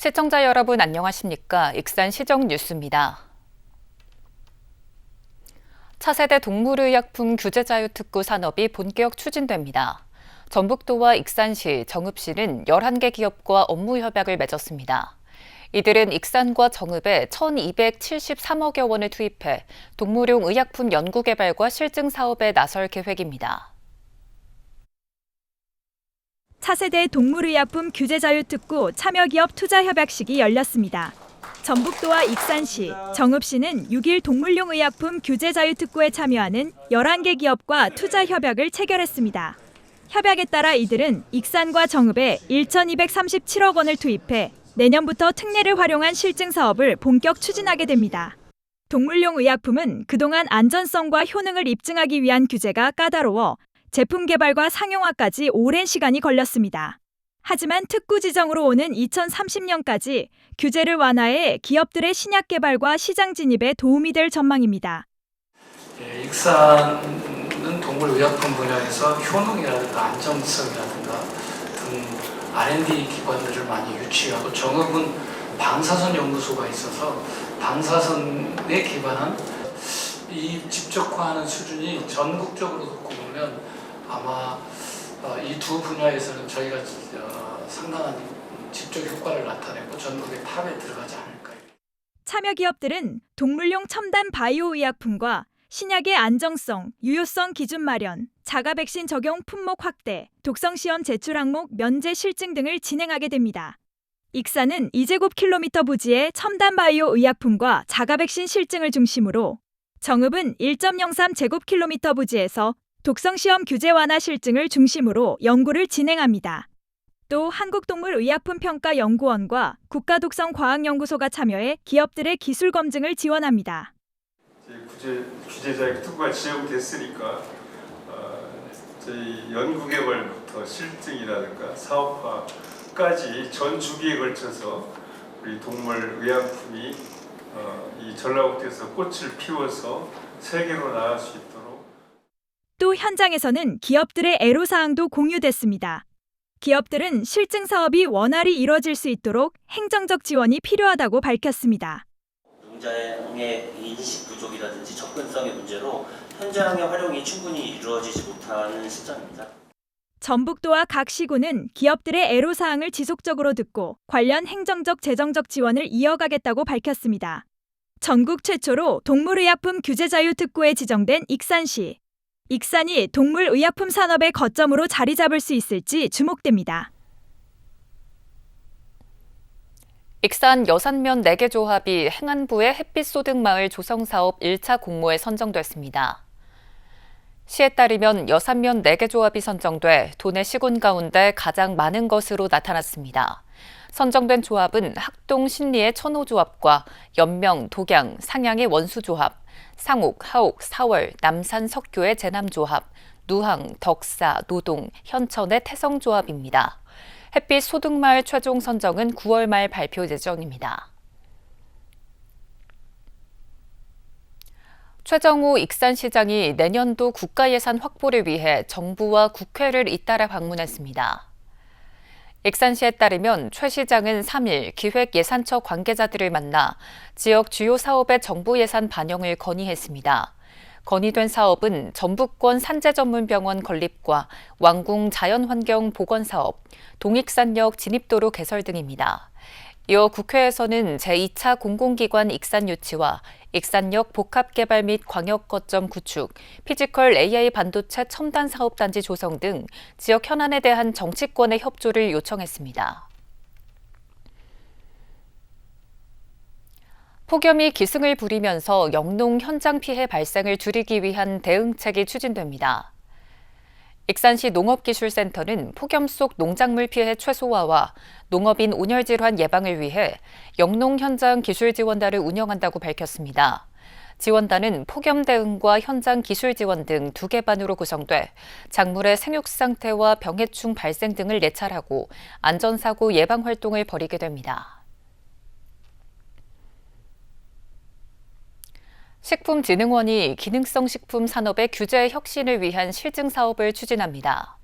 시청자 여러분 안녕하십니까? 익산 시정 뉴스입니다. 차세대 동물의약품 규제 자유 특구 산업이 본격 추진됩니다. 전북도와 익산시, 정읍시는 11개 기업과 업무 협약을 맺었습니다. 이들은 익산과 정읍에 1,273억여 원을 투입해 동물용 의약품 연구개발과 실증 사업에 나설 계획입니다. 차세대 동물의약품 규제자유특구 참여기업 투자협약식이 열렸습니다. 전북도와 익산시, 정읍시는 6일 동물용 의약품 규제자유특구에 참여하는 11개 기업과 투자협약을 체결했습니다. 협약에 따라 이들은 익산과 정읍에 1,237억 원을 투입해 내년부터 특례를 활용한 실증 사업을 본격 추진하게 됩니다. 동물용 의약품은 그동안 안전성과 효능을 입증하기 위한 규제가 까다로워 제품 개발과 상용화까지 오랜 시간이 걸렸습니다. 하지만 특구 지정으로 오는 2030년까지 규제를 완화해 기업들의 신약 개발과 시장 진입에 도움이 될 전망입니다. 익산은 동물의약품 분야에서 효능이라든가 안정성이라든가 등 R&D 기관들을 많이 유치하고 정읍은 방사선 연구소가 있어서 방사선에 기반한 이 집적화하는 수준이 전국적으로 놓고 보면 아마 이 두 분야에서는 저희가 상당한 집적 효과를 나타내고 전국의 탑에 들어가지 않을까. 참여 기업들은 동물용 첨단 바이오 의약품과 신약의 안정성, 유효성 기준 마련, 자가 백신 적용 품목 확대, 독성 시험 제출 항목 면제 실증 등을 진행하게 됩니다. 익산은 2제곱킬로미터 부지의 첨단 바이오 의약품과 자가 백신 실증을 중심으로, 정읍은 1.03제곱킬로미터 부지에서 독성시험 규제 완화 실증을 중심으로 연구를 진행합니다. 또 한국동물의약품평가연구원과 국가독성과학연구소가 참여해 기업들의 기술 검증을 지원합니다. 규제자의 특구가 지정됐으니까 저희 연구개발부터 실증이라든가 사업화까지 전 주기에 걸쳐서 우리 동물의약품이 이 전라북도에서 꽃을 피워서 세계로 나갈 수 있도록. 또 현장에서는 기업들의 애로사항도 공유됐습니다. 기업들은 실증 사업이 원활히 이뤄질 수 있도록 행정적 지원이 필요하다고 밝혔습니다. 농장의 인식 부족이라든지 접근성의 문제로 현장의 활용이 충분히 이루어지지 못하는 시점입니다. 전북도와 각 시군은 기업들의 애로사항을 지속적으로 듣고 관련 행정적 재정적 지원을 이어가겠다고 밝혔습니다. 전국 최초로 동물의약품 규제자유특구에 지정된 익산시. 익산이 동물의약품 산업의 거점으로 자리 잡을 수 있을지 주목됩니다. 익산 여산면 4개 조합이 행안부의 햇빛소득마을 조성사업 1차 공모에 선정됐습니다. 시에 따르면 여산면 4개 조합이 선정돼 도내 시군 가운데 가장 많은 것으로 나타났습니다. 선정된 조합은 학동 신리의 천호조합과 연명, 독양, 상양의 원수조합, 상옥, 하옥, 사월, 남산 석교의 제남조합, 누항, 덕사, 노동, 현천의 태성조합입니다. 햇빛 소득마을 최종 선정은 9월 말 발표 예정입니다. 최정호 익산시장이 내년도 국가예산 확보를 위해 정부와 국회를 잇따라 방문했습니다. 익산시에 따르면 최 시장은 3일 기획예산처 관계자들을 만나 지역 주요 사업의 정부 예산 반영을 건의했습니다. 건의된 사업은 전북권 산재전문병원 건립과 왕궁 자연환경 보건사업, 동익산역 진입도로 개설 등입니다. 이어 국회에서는 제2차 공공기관 익산 유치와 익산역 복합개발 및 광역거점 구축, 피지컬 AI 반도체 첨단 사업단지 조성 등 지역 현안에 대한 정치권의 협조를 요청했습니다. 폭염이 기승을 부리면서 영농 현장 피해 발생을 줄이기 위한 대응책이 추진됩니다. 익산시 농업기술센터는 폭염 속 농작물 피해 최소화와 농업인 온열 질환 예방을 위해 영농 현장 기술 지원단을 운영한다고 밝혔습니다. 지원단은 폭염 대응과 현장 기술 지원 등 2개 반으로 구성돼 작물의 생육 상태와 병해충 발생 등을 예찰하고 안전사고 예방 활동을 벌이게 됩니다. 식품진흥원이 기능성 식품 산업의 규제 혁신을 위한 실증 사업을 추진합니다.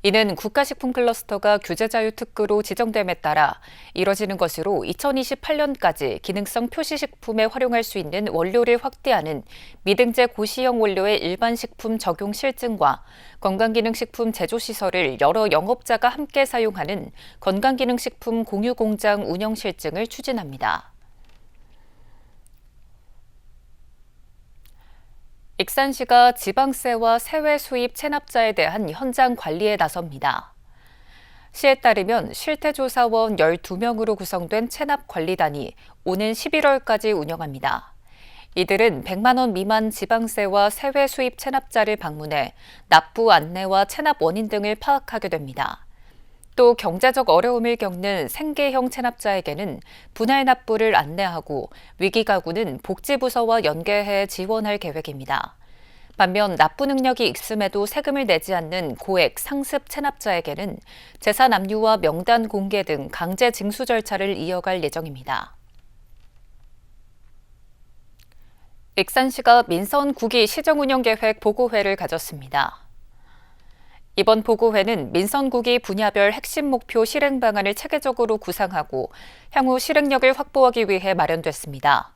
이는 국가식품 클러스터가 규제 자유 특구로 지정됨에 따라 이뤄지는 것으로 2028년까지 기능성 표시식품에 활용할 수 있는 원료를 확대하는 미등재 고시형 원료의 일반 식품 적용 실증과 건강기능식품 제조시설을 여러 영업자가 함께 사용하는 건강기능식품 공유공장 운영 실증을 추진합니다. 익산시가 지방세와 세외 수입 체납자에 대한 현장 관리에 나섭니다. 시에 따르면 실태조사원 12명으로 구성된 체납관리단이 오는 11월까지 운영합니다. 이들은 100만 원 미만 지방세와 세외 수입 체납자를 방문해 납부 안내와 체납 원인 등을 파악하게 됩니다. 또 경제적 어려움을 겪는 생계형 체납자에게는 분할 납부를 안내하고 위기 가구는 복지부서와 연계해 지원할 계획입니다. 반면 납부 능력이 있음에도 세금을 내지 않는 고액 상습 체납자에게는 재산 압류와 명단 공개 등 강제 징수 절차를 이어갈 예정입니다. 익산시가 민선 9기 시정운영계획 보고회를 가졌습니다. 이번 보고회는 민선 9기 분야별 핵심 목표 실행 방안을 체계적으로 구상하고 향후 실행력을 확보하기 위해 마련됐습니다.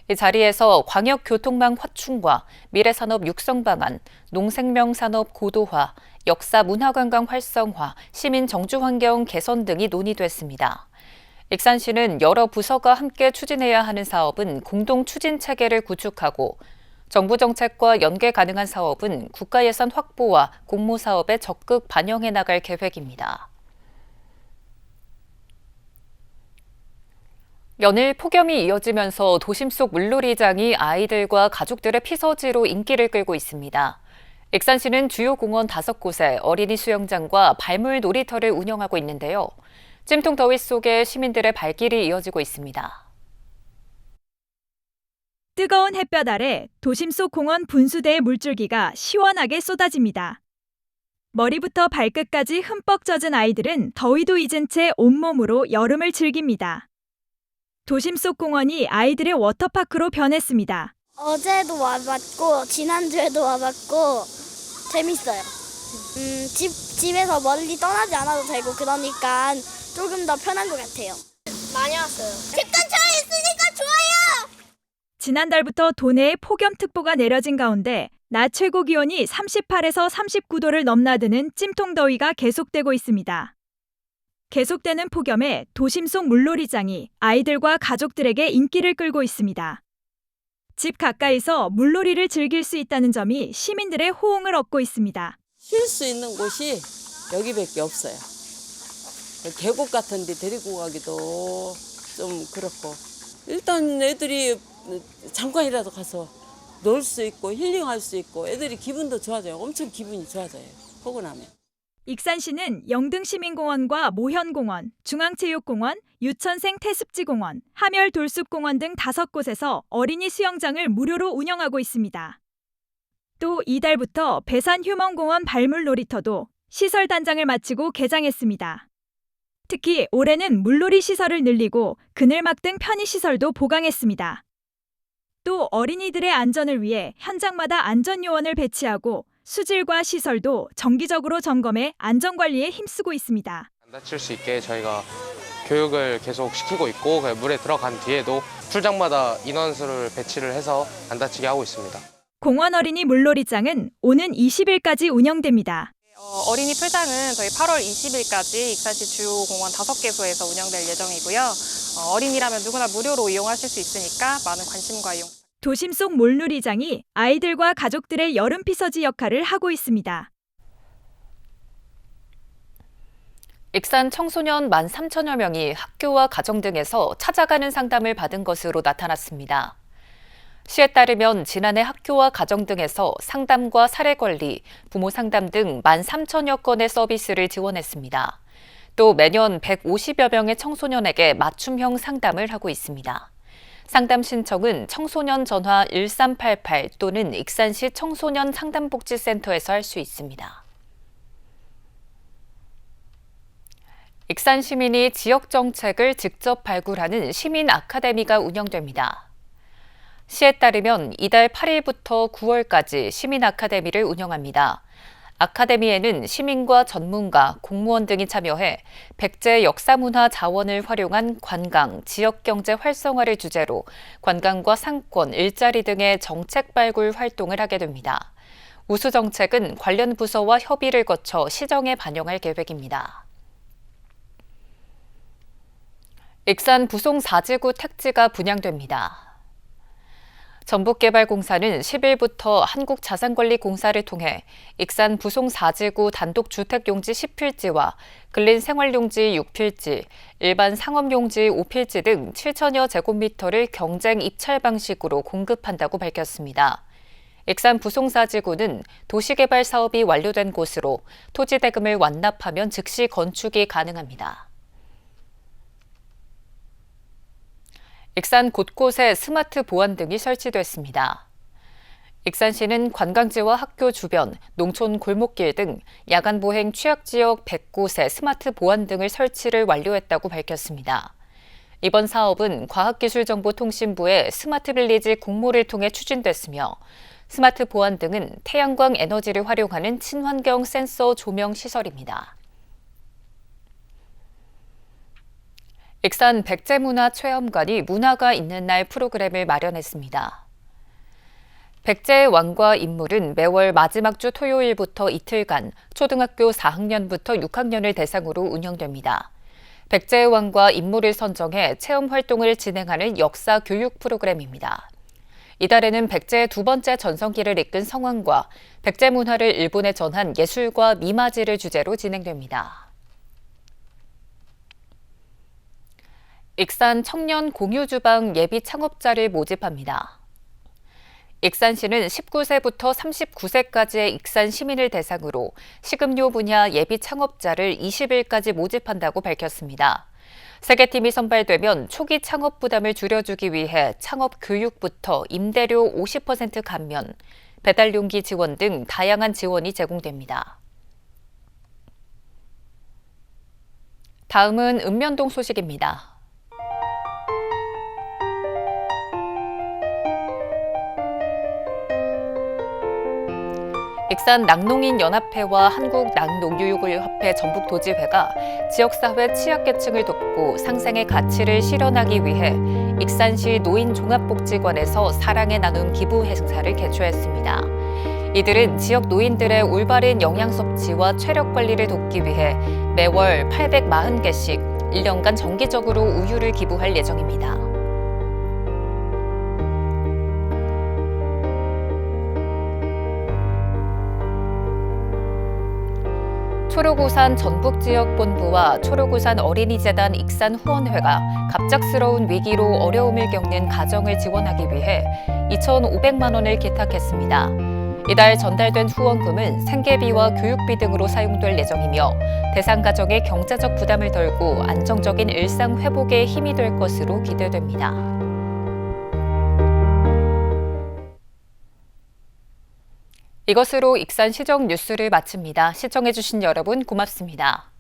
이 자리에서 광역교통망 확충과 미래산업 육성 방안, 농생명산업 고도화, 역사 문화관광 활성화, 시민 정주환경 개선 등이 논의됐습니다. 익산시는 여러 부서가 함께 추진해야 하는 사업은 공동 추진 체계를 구축하고 정부 정책과 연계 가능한 사업은 국가 예산 확보와 공모 사업에 적극 반영해 나갈 계획입니다. 연일 폭염이 이어지면서 도심 속 물놀이장이 아이들과 가족들의 피서지로 인기를 끌고 있습니다. 익산시는 주요 공원 5곳에 어린이 수영장과 발물 놀이터를 운영하고 있는데요. 찜통 더위 속에 시민들의 발길이 이어지고 있습니다. 뜨거운 햇볕 아래 도심 속 공원 분수대의 물줄기가 시원하게 쏟아집니다. 머리부터 발끝까지 흠뻑 젖은 아이들은 더위도 잊은 채 온몸으로 여름을 즐깁니다. 도심 속 공원이 아이들의 워터파크로 변했습니다. 어제도 와봤고 지난주에도 와봤고 재밌어요. 집에서 멀리 떠나지 않아도 되고 그러니까 조금 더 편한 것 같아요. 많이 왔어요. 집 근처에 있으니까 좋아요. 지난달부터 도내에 폭염특보가 내려진 가운데 낮 최고 기온이 38에서 39도를 넘나드는 찜통더위가 계속되고 있습니다. 계속되는 폭염에 도심 속 물놀이장이 아이들과 가족들에게 인기를 끌고 있습니다. 집 가까이서 물놀이를 즐길 수 있다는 점이 시민들의 호응을 얻고 있습니다. 쉴 수 있는 곳이 여기밖에 없어요. 계곡 같은 데 데리고 가기도 좀 그렇고 일단 애들이 잠깐이라도 가서 놀 수 있고 힐링할 수 있고 애들이 기분도 좋아져요. 엄청 기분이 좋아져요. 포근하면. 익산시는 영등시민공원과 모현공원, 중앙체육공원, 유천생 태습지공원, 하멸돌숲공원 등 5곳에서 어린이 수영장을 무료로 운영하고 있습니다. 또 이달부터 배산휴먼공원 발물놀이터도 시설 단장을 마치고 개장했습니다. 특히 올해는 물놀이 시설을 늘리고 그늘막 등 편의시설도 보강했습니다. 또 어린이들의 안전을 위해 현장마다 안전요원을 배치하고 수질과 시설도 정기적으로 점검해 안전관리에 힘쓰고 있습니다. 안 다칠 수 있게 저희가 교육을 계속 시키고 있고 물에 들어간 뒤에도 출장마다 인원수를 배치를 해서 안 다치게 하고 있습니다. 공원 어린이 물놀이장은 오는 20일까지 운영됩니다. 어린이 풀장은 저희 8월 20일까지 익산시 주요 공원 5개소에서 운영될 예정이고요. 어린이라면 누구나 무료로 이용하실 수 있으니까 많은 관심과 이용. 도심 속 물놀이장이 아이들과 가족들의 여름 피서지 역할을 하고 있습니다. 익산 청소년 13,000여 명이 학교와 가정 등에서 찾아가는 상담을 받은 것으로 나타났습니다. 시에 따르면 지난해 학교와 가정 등에서 상담과 사례 관리, 부모 상담 등 13,000여 건의 서비스를 지원했습니다. 또 매년 150여 명의 청소년에게 맞춤형 상담을 하고 있습니다. 상담 신청은 청소년 전화 1388 또는 익산시 청소년 상담복지센터에서 할 수 있습니다. 익산 시민이 지역 정책을 직접 발굴하는 시민 아카데미가 운영됩니다. 시에 따르면 이달 8일부터 9월까지 시민 아카데미를 운영합니다. 아카데미에는 시민과 전문가, 공무원 등이 참여해 백제 역사문화 자원을 활용한 관광, 지역경제 활성화를 주제로 관광과 상권, 일자리 등의 정책 발굴 활동을 하게 됩니다. 우수 정책은 관련 부서와 협의를 거쳐 시정에 반영할 계획입니다. 익산 부송 4지구 택지가 분양됩니다. 전북개발공사는 10일부터 한국자산관리공사를 통해 익산 부송 4지구 단독주택용지 10필지와 근린생활용지 6필지, 일반 상업용지 5필지 등 7천여 제곱미터를 경쟁 입찰 방식으로 공급한다고 밝혔습니다. 익산 부송 4지구는 도시개발 사업이 완료된 곳으로 토지 대금을 완납하면 즉시 건축이 가능합니다. 익산 곳곳에 스마트 보안 등이 설치됐습니다. 익산시는 관광지와 학교 주변, 농촌 골목길 등 야간 보행 취약지역 100곳에 스마트 보안 등을 설치를 완료했다고 밝혔습니다. 이번 사업은 과학기술정보통신부의 스마트빌리지 공모를 통해 추진됐으며 스마트 보안 등은 태양광 에너지를 활용하는 친환경 센서 조명 시설입니다. 익산 백제문화체험관이 문화가 있는 날 프로그램을 마련했습니다. 백제의 왕과 인물은 매월 마지막 주 토요일부터 이틀간 초등학교 4학년부터 6학년을 대상으로 운영됩니다. 백제의 왕과 인물을 선정해 체험 활동을 진행하는 역사 교육 프로그램입니다. 이달에는 백제의 두 번째 전성기를 이끈 성왕과 백제 문화를 일본에 전한 예술과 미마지를 주제로 진행됩니다. 익산 청년 공유주방 예비 창업자를 모집합니다. 익산시는 19세부터 39세까지의 익산 시민을 대상으로 식음료 분야 예비 창업자를 20일까지 모집한다고 밝혔습니다. 세 개 팀이 선발되면 초기 창업 부담을 줄여주기 위해 창업 교육부터 임대료 50% 감면, 배달용기 지원 등 다양한 지원이 제공됩니다. 다음은 읍면동 소식입니다. 익산 낙농인연합회와 한국낙농교육협회 전북도지회가 지역사회 취약계층을 돕고 상생의 가치를 실현하기 위해 익산시 노인종합복지관에서 사랑의 나눔 기부 행사를 개최했습니다. 이들은 지역 노인들의 올바른 영양 섭취와 체력 관리를 돕기 위해 매월 840개씩 1년간 정기적으로 우유를 기부할 예정입니다. 초록우산 전북지역본부와 초록우산 어린이재단 익산 후원회가 갑작스러운 위기로 어려움을 겪는 가정을 지원하기 위해 2,500만 원을 기탁했습니다. 이달 전달된 후원금은 생계비와 교육비 등으로 사용될 예정이며 대상 가정의 경제적 부담을 덜고 안정적인 일상 회복에 힘이 될 것으로 기대됩니다. 이것으로 익산 시정 뉴스를 마칩니다. 시청해주신 여러분 고맙습니다.